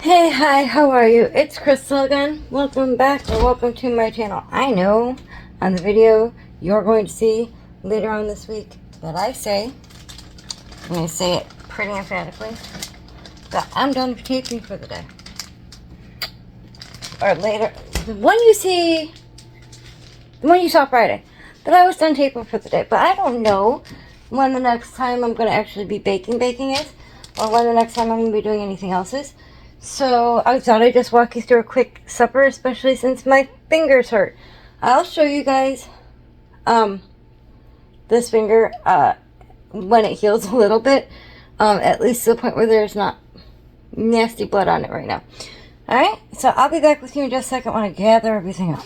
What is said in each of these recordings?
Hey, hi, how are you? It's Crystal again. Welcome back or welcome to my channel. I know on the video you're going to see later on this week that I say, and I say it pretty emphatically, that I'm done taping for the day. Or later, the one you saw Friday, that I was done taping for the day. But I don't know when the next time I'm going to actually be baking is, or when the next time I'm going to be doing anything else is. So I thought I'd just walk you through a quick supper, especially since my fingers hurt. I'll show you guys this finger when it heals a little bit, at least to the point where there's not nasty blood on it right now. Alright, so I'll be back with you in just a second when I gather everything up.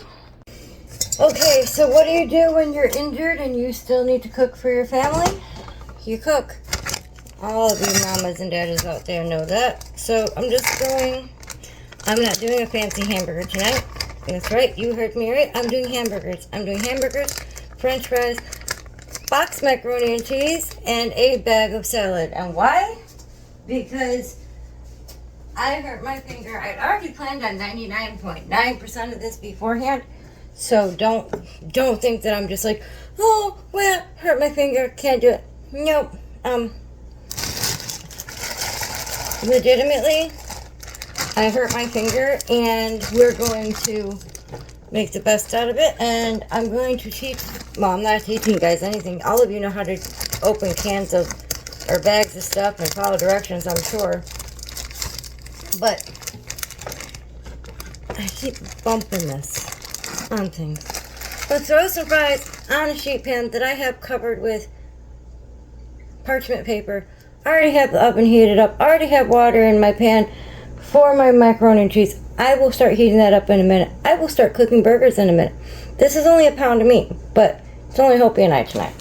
Okay, so what do you do when you're injured and you still need to cook for your family? You cook. All of you mamas and daddies out there know that. So I'm not doing a fancy hamburger tonight. That's right, you heard me right. I'm doing hamburgers. I'm doing hamburgers, french fries, boxed macaroni and cheese, and a bag of salad. And why? Because I hurt my finger. I'd already planned on 99.9% of this beforehand. So don't think that I'm just like, oh, well, hurt my finger, can't do it. Nope. Legitimately, I hurt my finger, and we're going to make the best out of it, and I'm going to teach, well, I'm not teaching you guys anything. All of you know how to open cans of, or bags of stuff and follow directions, I'm sure. But I keep bumping this on things. But throw some fries on a sheet pan that I have covered with parchment paper. I already have the oven heated up. I already have water in my pan for my macaroni and cheese. I will start heating that up in a minute. I will start cooking burgers in a minute. This is only a pound of meat, but it's only Hopi and I tonight.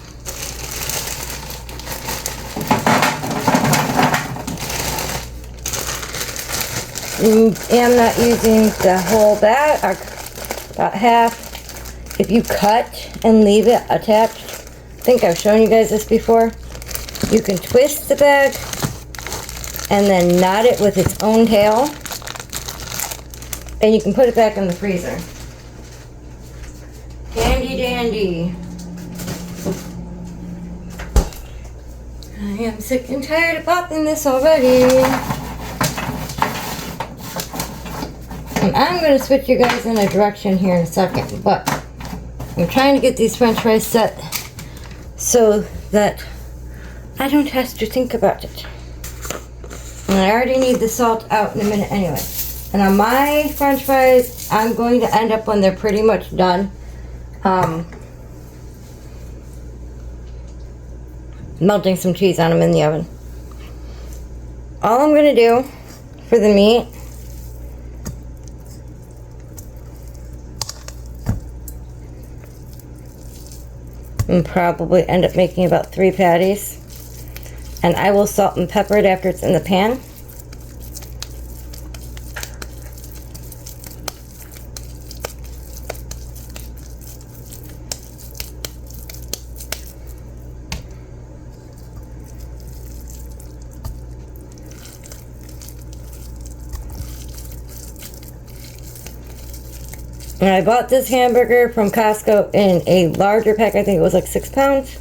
I'm not using the whole bag, or about half. If you cut and leave it attached, I think I've shown you guys this before. You can twist the bag and then knot it with its own tail, and you can put it back in the freezer. Handy dandy. I am sick and tired of popping this already. And I'm going to switch you guys in a direction here in a second, but I'm trying to get these french fries set so that I don't have to think about it. And I already need the salt out in a minute anyway. And on my french fries, I'm going to end up when they're pretty much done, melting some cheese on them in the oven. All I'm going to do for the meat and probably end up making about 3 patties. And I will salt and pepper it after it's in the pan. And I bought this hamburger from Costco in a larger pack. I think it was like 6 pounds.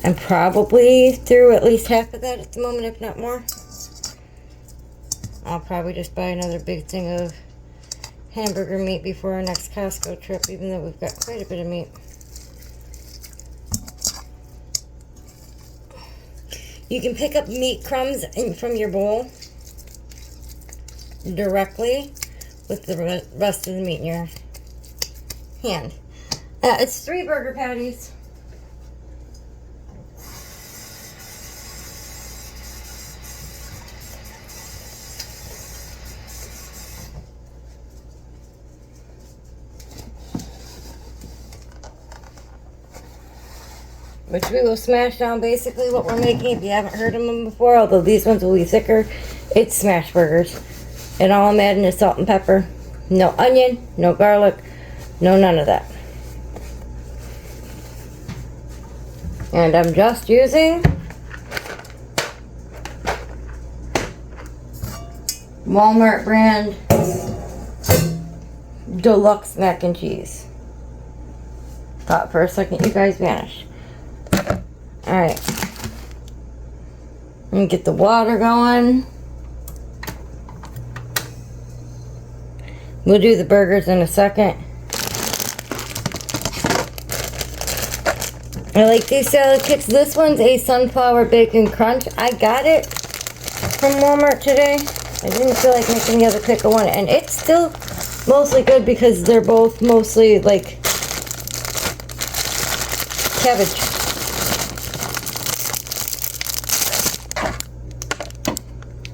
I'm probably through at least half of that at the moment, if not more. I'll probably just buy another big thing of hamburger meat before our next Costco trip, even though we've got quite a bit of meat. You can pick up meat crumbs from your bowl directly with the rest of the meat in your hand. It's 3 burger patties. Which we will smash down. Basically what we're making, if you haven't heard of them before, although these ones will be thicker, it's smash burgers. And all I'm adding is salt and pepper. No onion, no garlic, no none of that. And I'm just using Walmart brand deluxe mac and cheese. Thought for a second you guys vanished. Alright. Let me get the water going. We'll do the burgers in a second. I like these salad kits. This one's a sunflower bacon crunch. I got it from Walmart today. I didn't feel like making the other pickle one. And it's still mostly good because they're both mostly like cabbage.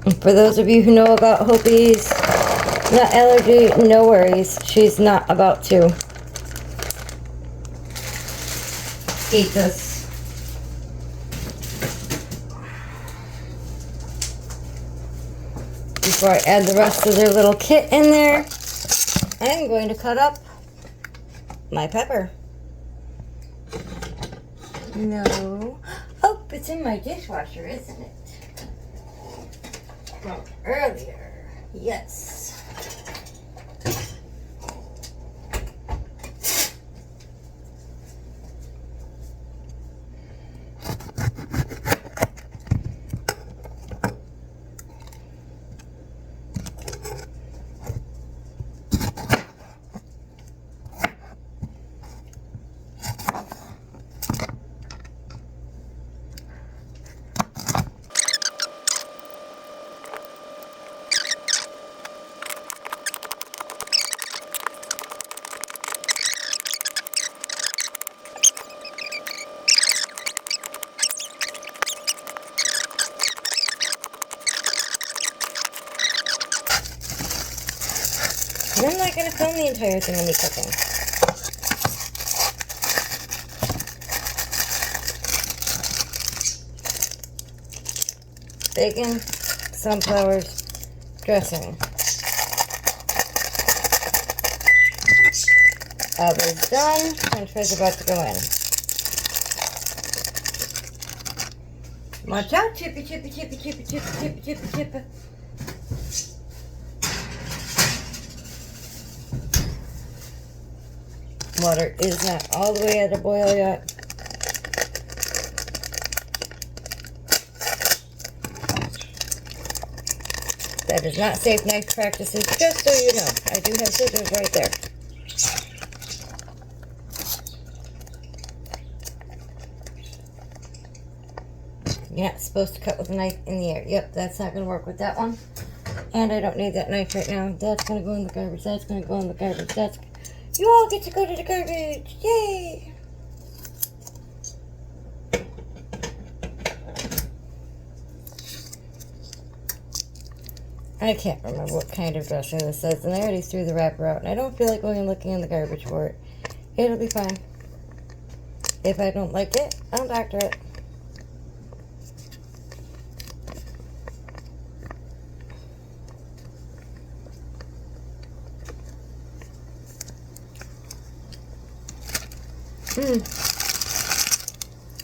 And for those of you who know about Hopi's nut allergy, no worries. She's not about to eat this. Before I add the rest of their little kit in there, I'm going to cut up my pepper. No. Oh, it's in my dishwasher, isn't it? From earlier. Yes. I'm not going to film the entire thing of me cooking. Bacon, sunflowers, dressing. Oven's done. French fries about to go in. Watch out, chippy, chippy, chippy, chippy, chippy, chippy, chippy, chippy. Water is not all the way at a boil yet. That is not safe knife practices, just so you know. I do have scissors right there. You're not supposed to cut with a knife in the air. Yep, that's not going to work with that one. And I don't need that knife right now. That's going to go in the garbage. That's going to go in the garbage. You all get to go to the garbage. Yay! I can't remember what kind of dressing this is, and I already threw the wrapper out, and I don't feel like going and looking in the garbage for it. It'll be fine. If I don't like it, I'll doctor it.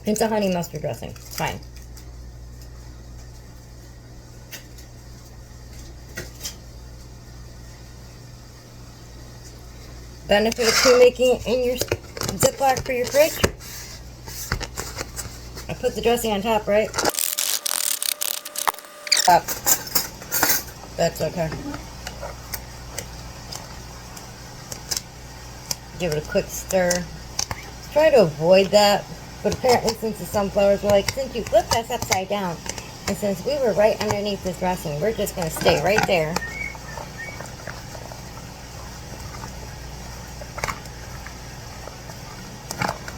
It's a honey mustard dressing. Fine. Benefit of pre-making it in your Ziploc for your fridge. I put the dressing on top, right? Up. That's okay. Give it a quick stir. Try to avoid that, but apparently since the sunflowers were like, since you flipped us upside down, and since we were right underneath this dressing, we're just going to stay right there.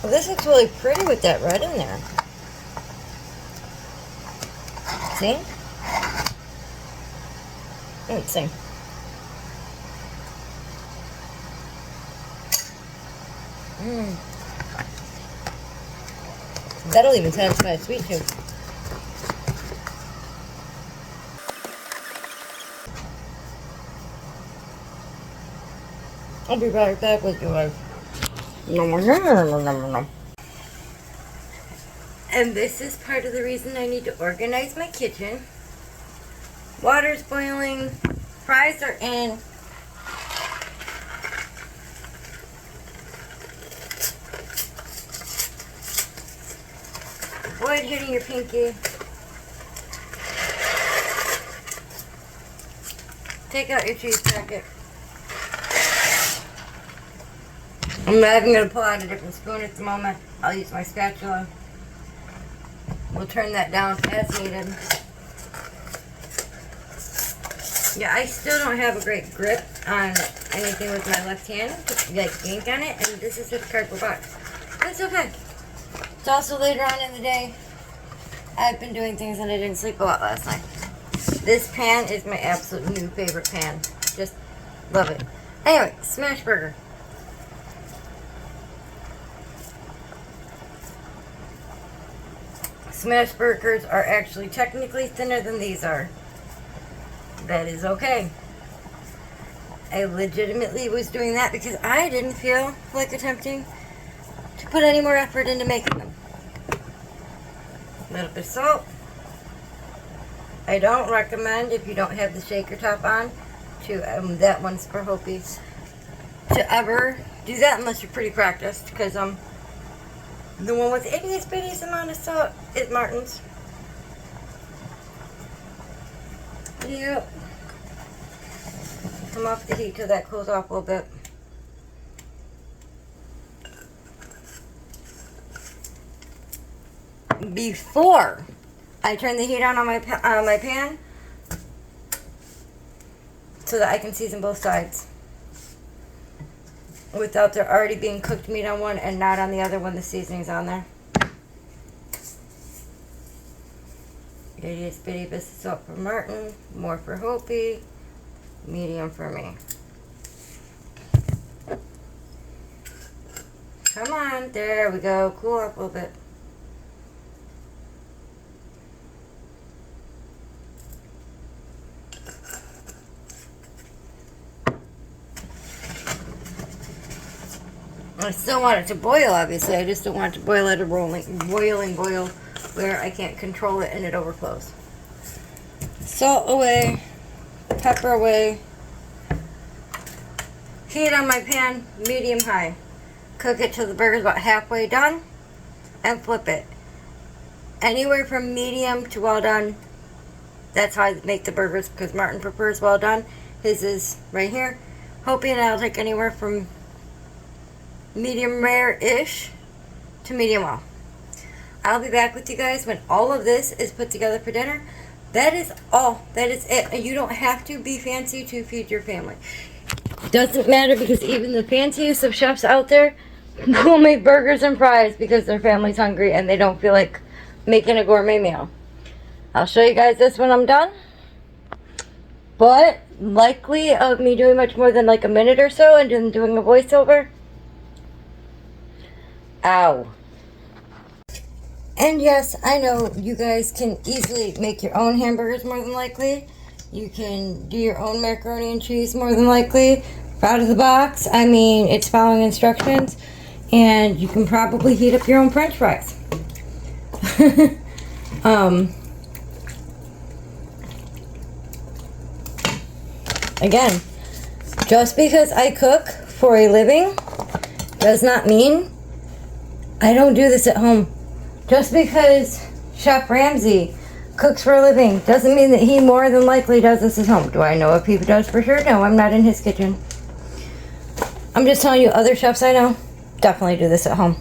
Well, this looks really pretty with that red in there. See? Let's see. That'll even satisfy a sweet tooth. I'll be right back with you guys. And this is part of the reason I need to organize my kitchen. Water's boiling. fries are in. Avoid hitting your pinky. Take out your cheese packet. I'm not even going to pull out a different spoon at the moment. I'll use my spatula. We'll turn that down as needed. Yeah, I still don't have a great grip on anything with my left hand, like ink on it, and this is just a cardboard box. That's okay. It's also later on in the day. I've been doing things and I didn't sleep a lot last night. This pan is my absolute new favorite pan. Just love it. Anyway, smash burger. Smash burgers are actually technically thinner than these are. That is okay. I legitimately was doing that because I didn't feel like attempting to put any more effort into making them. A little bit of salt. I don't recommend, if you don't have the shaker top on, to that one's for Hopies, to ever do that unless you're pretty practiced, because the one with the itty bitty amount of salt is Martin's. Yep. Come off the heat till that cools off a little bit. Before I turn the heat on my pan, so that I can season both sides without there already being cooked meat on one and not on the other when the seasoning's on there. Itty bitty bit of salt for Martin, more for Hopi, medium for me. Come on, there we go. Cool up a little bit. I still want it to boil, obviously. I just don't want it to boil at a boiling boil where I can't control it and it overflows. Salt away, pepper away. Heat on my pan, medium high. Cook it till the burger's about halfway done and flip it. Anywhere from medium to well done. That's how I make the burgers because Martin prefers well done. His is right here. Hopi and I'll take anywhere from medium rare-ish to medium well. I'll be back with you guys when all of this is put together for dinner. That is all. That is it. And you don't have to be fancy to feed your family. Doesn't matter, because even the fanciest of chefs out there will make burgers and fries because their family's hungry and they don't feel like making a gourmet meal. I'll show you guys this when I'm done. But likely of me doing much more than like a minute or so and then doing a voiceover. Ow. And yes, I know you guys can easily make your own hamburgers more than likely. You can do your own macaroni and cheese more than likely. Out of the box, I mean, it's following instructions. And you can probably heat up your own french fries. Again, just because I cook for a living does not mean I don't do this at home. Just because Chef Ramsay cooks for a living doesn't mean that he more than likely does this at home. Do I know if he does for sure? No, I'm not in his kitchen. I'm just telling you, other chefs I know definitely do this at home.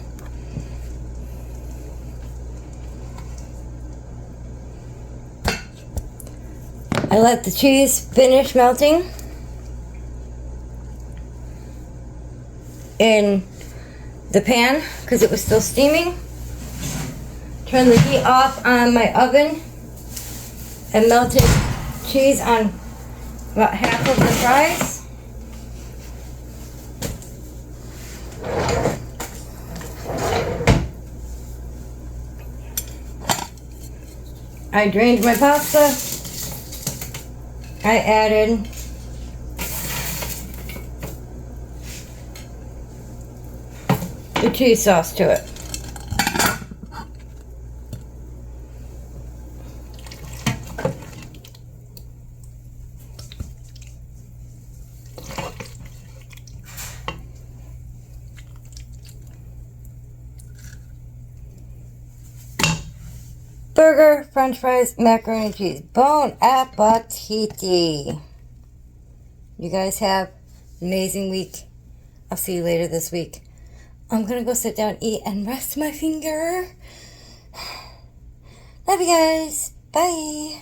I let the cheese finish melting in the pan because it was still steaming. Turn the heat off on my oven and melted cheese on about half of the fries. I drained my pasta. I added the cheese sauce to it. burger, french fries, macaroni and cheese. Bon appetit. You guys have an amazing week. I'll see you later this week. I'm going to go sit down, eat, and rest my finger. Love you guys. Bye.